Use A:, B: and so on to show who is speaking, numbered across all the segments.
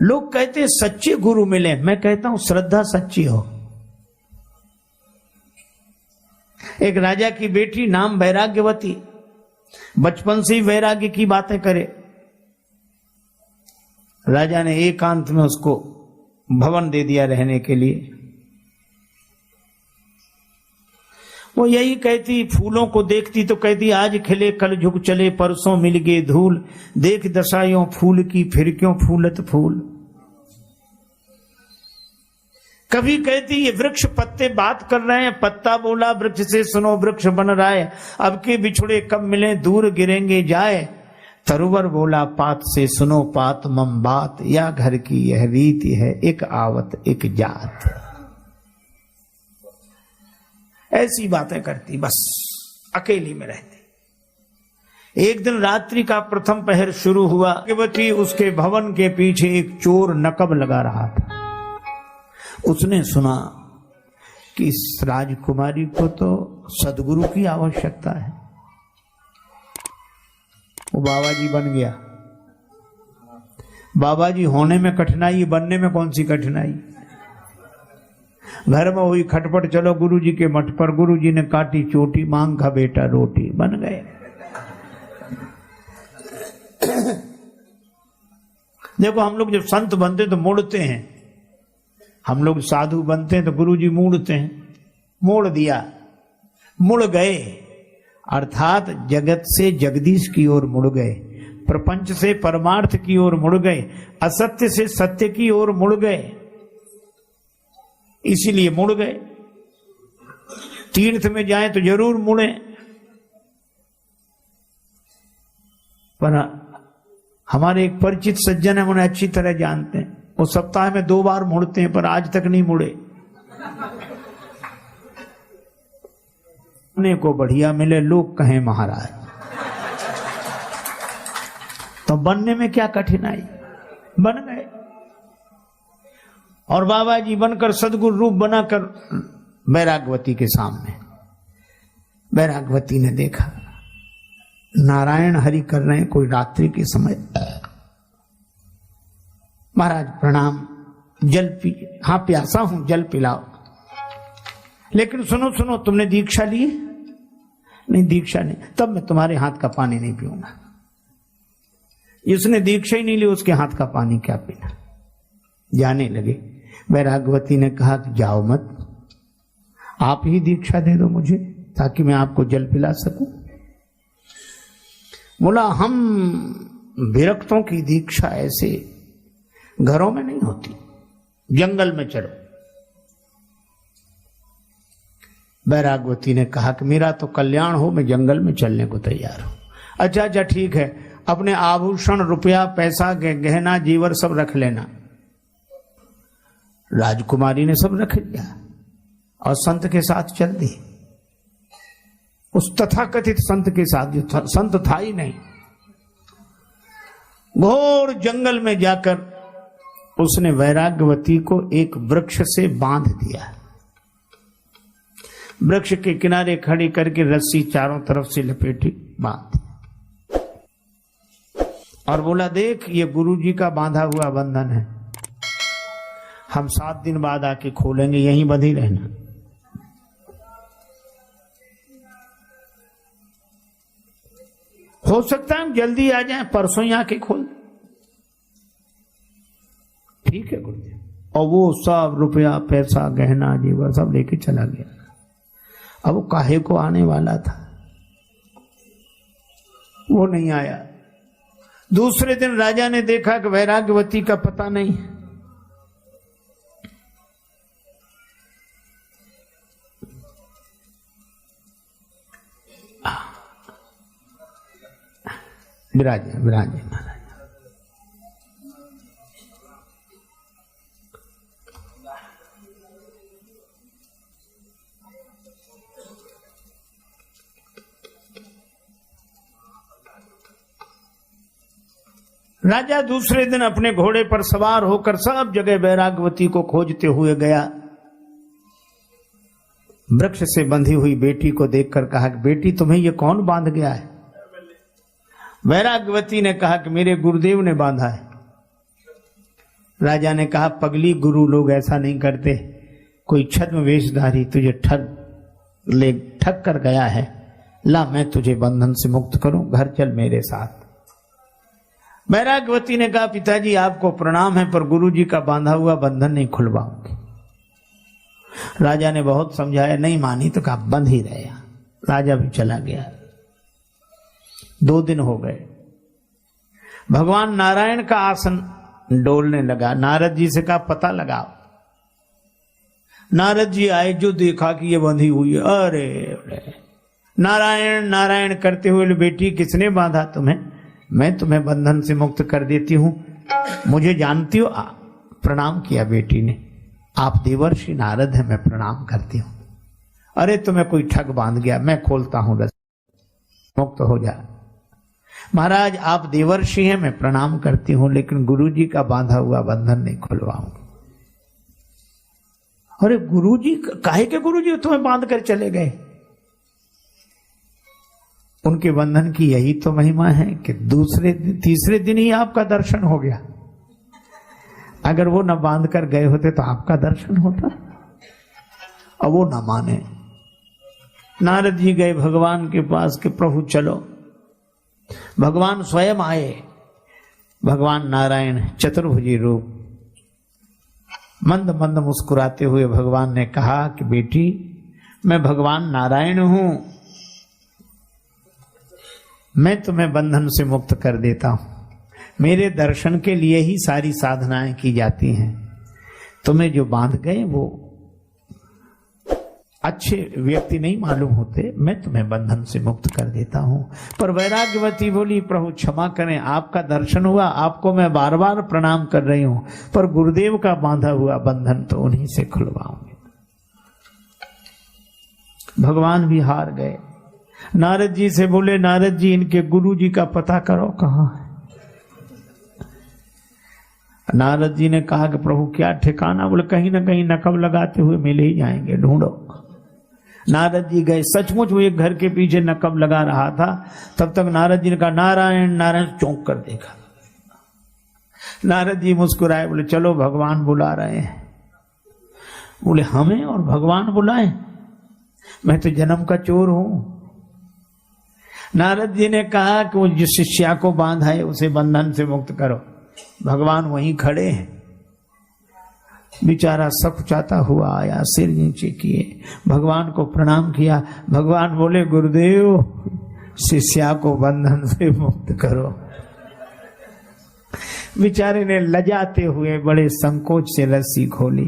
A: लोग कहते सच्चे गुरु मिले, मैं कहता हूं श्रद्धा सच्ची हो। एक राजा की बेटी नाम वैराग्यवती, बचपन से ही वैराग्य की बातें करे। राजा ने एकांत में उसको भवन दे दिया रहने के लिए। वो यही कहती, फूलों को देखती तो कहती आज खिले कल झुक चले, परसों मिल गए धूल, देख दशायों फूल की फिर क्यों फूलत फूल। कभी कहती ये वृक्ष पत्ते बात कर रहे हैं, पत्ता बोला वृक्ष से सुनो वृक्ष बन रहा है, अब के बिछुड़े कब मिले दूर गिरेंगे जाए। तरुवर बोला पात से सुनो पात मम बात, या घर की यह रीति है एक आवत एक जात। ऐसी बातें करती, बस अकेली में रहती। एक दिन रात्रि का प्रथम पहर शुरू हुआ, भाग्यवती उसके भवन के पीछे एक चोर नकब लगा रहा था। उसने सुना कि इस राजकुमारी को तो सदगुरु की आवश्यकता है। वो बाबा जी बन गया। बाबा जी होने में कठिनाई, बनने में कौन सी कठिनाई। घर में हुई खटपट, चलो गुरुजी के मठ पर, गुरुजी ने काटी चोटी, मांग खा बेटा रोटी, बन गए। देखो हम लोग जब संत बनते तो मुड़ते हैं, हम लोग साधु बनते हैं तो गुरुजी मोड़ते हैं। मोड़ दिया, मुड़ गए, अर्थात जगत से जगदीश की ओर मुड़ गए, प्रपंच से परमार्थ की ओर मुड़ गए, असत्य से सत्य की ओर मुड़ गए। इसीलिए मुड़ गए। तीर्थ में जाए तो जरूर मुड़े, पर हमारे एक परिचित सज्जन है, उन्हें अच्छी तरह जानते हैं। वो सप्ताह में 2 बार मुड़ते हैं, पर आज तक नहीं मुड़े। बनने को बढ़िया मिले, लोग कहें महाराज, तो बनने में क्या कठिनाई, बन गए। और बाबा जी बनकर सदगुरु रूप बनाकर वैराग्यवती के सामने, वैराग्यवती ने देखा नारायण हरि कर रहे हैं कोई रात्रि के समय। महाराज प्रणाम, जल पी। हाँ प्यासा हूं, जल पिलाओ। लेकिन सुनो सुनो, तुमने दीक्षा ली? नहीं दीक्षा नहीं। तब मैं तुम्हारे हाथ का पानी नहीं पीऊंगा। जिसने दीक्षा ही नहीं ली उसके हाथ का पानी क्या पीना। जाने लगे। वैराग्यवती ने कहा कि जाओ मत, आप ही दीक्षा दे दो मुझे ताकि मैं आपको जल पिला सकूं। बोला हम विरक्तों की दीक्षा ऐसे घरों में नहीं होती, जंगल में चलो। वैराग्यवती ने कहा कि मेरा तो कल्याण हो, मैं जंगल में चलने को तैयार हूं। अच्छा अच्छा ठीक है, अपने आभूषण रुपया पैसा गहना जीवर सब रख लेना। राजकुमारी ने सब रख लिया और संत के साथ चल दी। उस तथाकथित संत के साथ, जो संत था ही नहीं। घोर जंगल में जाकर उसने वैराग्यवती को एक वृक्ष से बांध दिया। वृक्ष के किनारे खड़ी करके रस्सी चारों तरफ से लपेटी, बांध दी और बोला देख ये गुरुजी का बांधा हुआ बंधन है, हम 7 दिन बाद आके खोलेंगे, यहीं बंधी रहना। हो सकता है हम जल्दी आ जाएं, परसों ही आके खोल। ठीक है गुरुदेव। और वो सब रुपया पैसा गहना जेवर सब लेके चला गया। अब वो काहे को आने वाला था, वो नहीं आया। दूसरे दिन राजा ने देखा कि वैराग्यवती का पता नहीं। विराजे विराजे महाराज। राजा दूसरे दिन अपने घोड़े पर सवार होकर सब जगह वैराग्यवती को खोजते हुए गया। वृक्ष से बंधी हुई बेटी को देखकर कहा कि बेटी तुम्हें ये कौन बांध गया है? वैराग्यवती ने कहा कि मेरे गुरुदेव ने बांधा है। राजा ने कहा, पगली, गुरु लोग ऐसा नहीं करते। कोई छद्म वेशधारी तुझे ठग कर गया है, ला मैं तुझे बंधन से मुक्त करूं, घर चल मेरे साथ। वैराग्यवती ने कहा, पिताजी आपको प्रणाम है, पर गुरुजी का बांधा हुआ बंधन नहीं खुलवाऊंगी। राजा ने बहुत समझाया, नहीं मानी तो कहा बंध ही रहे। राजा भी चला गया। 2 दिन हो गए। भगवान नारायण का आसन डोलने लगा। नारद जी से कहा, पता लगाओ। नारद जी आए, जो देखा कि ये बंधी हुई है, अरे नारायण नारायण करते हुए, बेटी किसने बांधा तुम्हें? मैं तुम्हें बंधन से मुक्त कर देती हूं, मुझे जानती हो? प्रणाम किया बेटी ने। आप देवर्षि नारद हैं, मैं प्रणाम करती हूं। अरे तुम्हें कोई ठग बांध गया, मैं खोलता हूं, मुक्त हो जा। महाराज आप देवर्षि हैं, मैं प्रणाम करती हूं, लेकिन गुरुजी का बांधा हुआ बंधन नहीं खुलवाऊंगी। अरे गुरुजी, काहे के गुरुजी तुम्हें बांध कर चले गए? उनके बंधन की यही तो महिमा है कि तीसरे दिन ही आपका दर्शन हो गया। अगर वो न बांध कर गए होते तो आपका दर्शन होता। अब वो न माने। नारद जी गए भगवान के पास कि प्रभु चलो। भगवान स्वयं आए। भगवान नारायण चतुर्भुजी रूप, मंद मंद मुस्कुराते हुए भगवान ने कहा कि बेटी, मैं भगवान नारायण हूं, मैं तुम्हें बंधन से मुक्त कर देता हूं। मेरे दर्शन के लिए ही सारी साधनाएं की जाती हैं। तुम्हें जो बांध गए वो अच्छे व्यक्ति नहीं मालूम होते, मैं तुम्हें बंधन से मुक्त कर देता हूं। पर वैराग्यवती बोली, प्रभु क्षमा करें, आपका दर्शन हुआ, आपको मैं बार बार प्रणाम कर रही हूं, पर गुरुदेव का बांधा हुआ बंधन तो उन्हीं से खुलवाऊंगी। भगवान भी हार गए। नारद जी से बोले, नारद जी इनके गुरु जी का पता करो कहां है। नारद जी ने कहा कि प्रभु क्या ठिकाना? बोले कहीं ना कहीं नकब लगाते हुए मिल ही जाएंगे, ढूंढो। नारद जी गए, सचमुच वो एक घर के पीछे नकब लगा रहा था। तब तक नारद जी ने कहा, नारायण नारायण, चौंक कर देखा। नारद जी मुस्कुराए, बोले चलो भगवान बुला रहे हैं। बोले हमें और भगवान बुलाए? मैं तो जन्म का चोर हूं। नारद जी ने कहा कि वो जिस शिष्या को बांधा है उसे बंधन से मुक्त करो। भगवान वहीं खड़े हैं। बेचारा सकुचाता हुआ आया, सिर नीचे किए, भगवान को प्रणाम किया। भगवान बोले, गुरुदेव शिष्या को बंधन से मुक्त करो। बेचारे ने लजाते हुए बड़े संकोच से रस्सी खोली,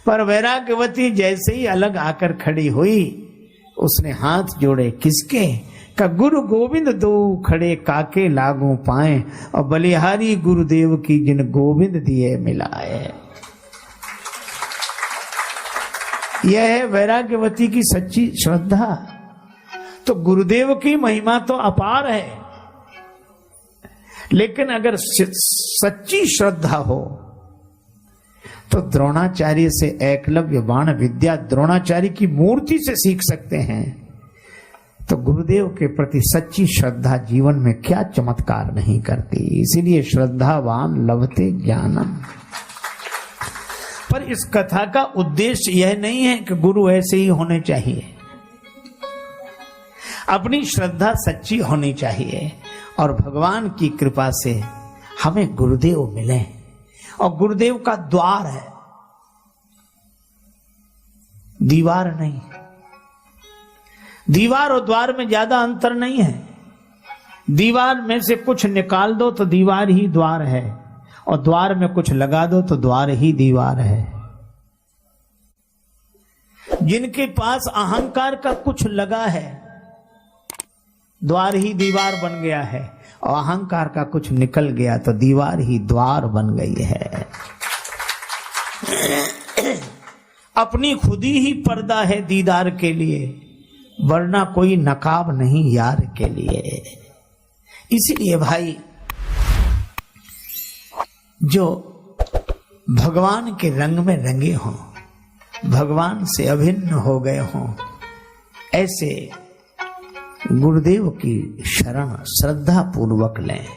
A: पर वैराग्यवती जैसे ही अलग आकर खड़ी हुई, उसने हाथ जोड़े। किसके? का गुरु गोविंद दो खड़े काके लागू पाए, और बलिहारी गुरुदेव की जिन गोविंद दिए मिलाए। यह है वैराग्यवती की सच्ची श्रद्धा। तो गुरुदेव की महिमा तो अपार है, लेकिन अगर सच्ची श्रद्धा हो तो द्रोणाचार्य से एकलव्य बाण विद्या द्रोणाचार्य की मूर्ति से सीख सकते हैं। तो गुरुदेव के प्रति सच्ची श्रद्धा जीवन में क्या चमत्कार नहीं करती। इसीलिए श्रद्धावान लभते ज्ञानम। पर इस कथा का उद्देश्य यह नहीं है कि गुरु ऐसे ही होने चाहिए। अपनी श्रद्धा सच्ची होनी चाहिए, और भगवान की कृपा से हमें गुरुदेव मिले। और गुरुदेव का द्वार है, दीवार नहीं। दीवार और द्वार में ज्यादा अंतर नहीं है। दीवार में से कुछ निकाल दो तो दीवार ही द्वार है, और द्वार में कुछ लगा दो तो द्वार ही दीवार है। जिनके पास अहंकार का कुछ लगा है, द्वार ही दीवार बन गया है, और अहंकार का कुछ निकल गया तो दीवार ही द्वार बन गई है। अपनी खुदी ही पर्दा है दीदार के लिए, वरना कोई नकाब नहीं यार के लिए। इसीलिए भाई, जो भगवान के रंग में रंगे हों, भगवान से अभिन्न हो गए हों, ऐसे गुरुदेव की शरण श्रद्धा पूर्वक लें।